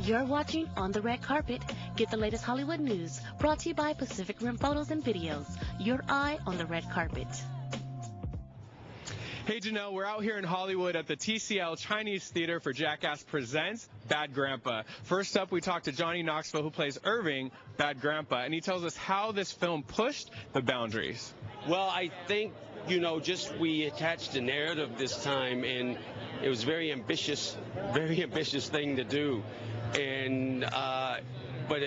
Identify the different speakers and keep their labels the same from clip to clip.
Speaker 1: You're watching On the Red Carpet. Get the latest Hollywood news brought to you by Pacific Rim Photos and Videos. Your eye on the red carpet.
Speaker 2: Hey Janelle, we're out here in Hollywood at the TCL Chinese Theater for Jackass Presents Bad Grandpa. First up, we talked to Johnny Knoxville, who plays Irving, Bad Grandpa, and he tells us how this film pushed the boundaries.
Speaker 3: Well, I think, just we attached a narrative this time, and it was very ambitious thing to do. And but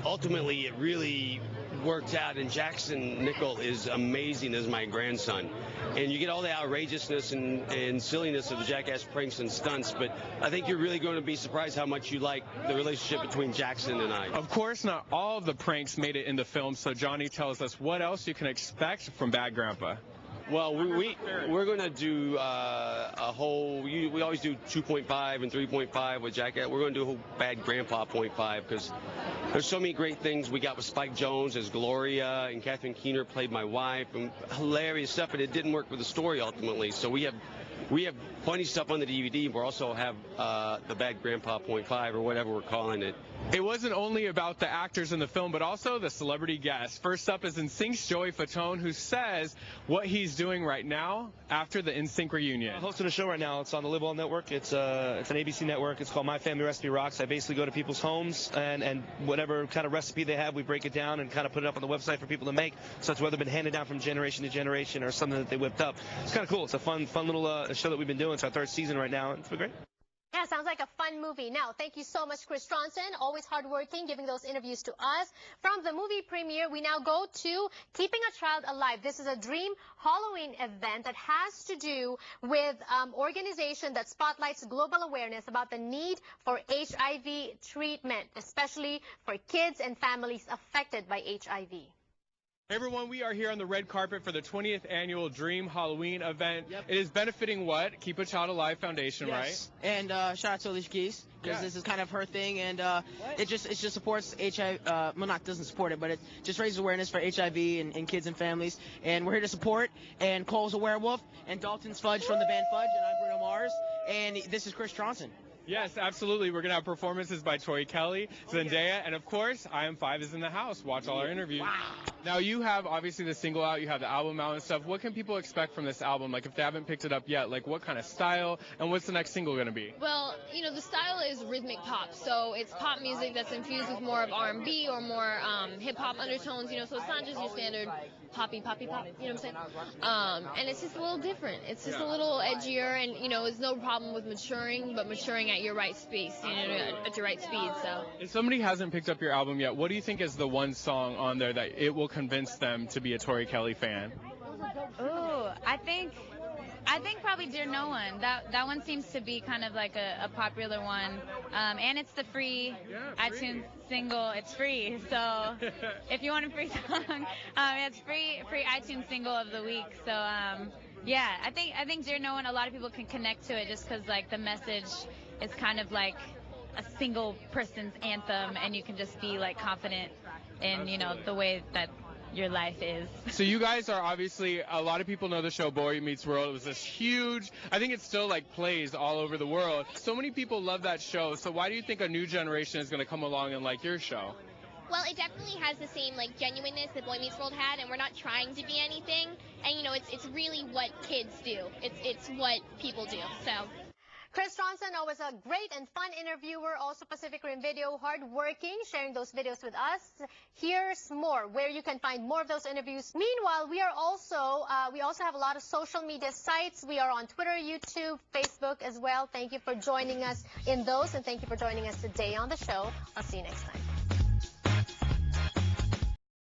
Speaker 3: ultimately, it really worked out. And Jackson Nickel is amazing as my grandson. And you get all the outrageousness and silliness of the Jackass pranks and stunts, but I think you're really going to be surprised how much you like the relationship between Jackson and I.
Speaker 2: Of course, not all of the pranks made it in the film, so Johnny tells us what else you can expect from Bad Grandpa.
Speaker 3: Well, we're going to do a whole, we always do 2.5 and 3.5 with Jackass. We're going to do a whole Bad Grandpa 0.5 because there's so many great things we got with Spike Jonze as Gloria, and Catherine Keener played my wife, and hilarious stuff, but it didn't work with the story ultimately. So we have plenty of stuff on the DVD. We also have the Bad Grandpa 0.5 or whatever we're calling it.
Speaker 2: It wasn't only about the actors in the film, but also the celebrity guests. First up is NSYNC's Joey Fatone, who says what he's doing right now after the NSYNC reunion.
Speaker 4: I'm hosting a show right now. It's on the Live On Network. It's an ABC network. It's called My Family Recipe Rocks. I basically go to people's homes and whatever kind of recipe they have, we break it down and kind of put it up on the website for people to make. So it's whether been handed down from generation to generation or something that they whipped up. It's kind of cool. It's a fun little show that we've been doing. It's our third season right now. It's been great.
Speaker 5: Yeah, sounds like a fun movie. Now, thank you so much, Chris Johnson. Always hardworking, giving those interviews to us. From the movie premiere, we now go to Keeping a Child Alive. This is a Dream Halloween event that has to do with organization that spotlights global awareness about the need for HIV treatment, especially for kids and families affected by HIV.
Speaker 2: Hey everyone, we are here on the red carpet for the 20th annual Dream Halloween event. Yep. It is benefiting what? Keep a Child Alive Foundation,
Speaker 6: yes. Right? And shout out to Alicia Keys, because this is kind of her thing, and it just supports HIV. Well, not doesn't support it, but it just raises awareness for HIV and kids and families. And we're here to support. And Cole's a werewolf, and Dalton's Fudge from the band Fudge, and I'm Bruno Mars, and this is Chris Johnson.
Speaker 2: Yes, absolutely. We're going to have performances by Tori Kelly, Zendaya, and of course, I Am 5 is in the house. Watch all our interviews. Wow. Now, you have obviously the single out, you have the album out and stuff. What can people expect from this album? Like, if they haven't picked it up yet, like, what kind of style, and what's the next single going to be?
Speaker 7: Well, the style is rhythmic pop, so it's pop music that's infused with more of R&B or more hip-hop undertones, so it's not just your standard poppy pop, you know what I'm saying? And it's just a little different. It's just a little edgier, and, it's no problem with maturing, but maturing at your right space, at your right speed. So
Speaker 2: if somebody hasn't picked up your album yet, what do you think is the one song on there that it will convince them to be a Tori Kelly fan?
Speaker 8: Ooh, I think probably Dear No One. That one seems to be kind of like a popular one, and it's the free iTunes single. It's free, so if you want a free song, it's free iTunes single of the week. So yeah, I think Dear No One, a lot of people can connect to it just because like the message is kind of like a single person's anthem, and you can just be like confident in the way that your life is.
Speaker 2: So you guys are obviously, a lot of people know the show Boy Meets World. It was this huge, I think it still like plays all over the world. So many people love that show. So why do you think a new generation is going to come along and like your show?
Speaker 9: Well, it definitely has the same genuineness that Boy Meets World had, and we're not trying to be anything. And it's really what kids do. It's what people do. So.
Speaker 5: Chris Johnson, always a great and fun interviewer, also Pacific Rim Video, hardworking, sharing those videos with us. Here's more, where you can find more of those interviews. Meanwhile, we also have a lot of social media sites. We are on Twitter, YouTube, Facebook as well. Thank you for joining us in those, and thank you for joining us today on the show. I'll see you next time.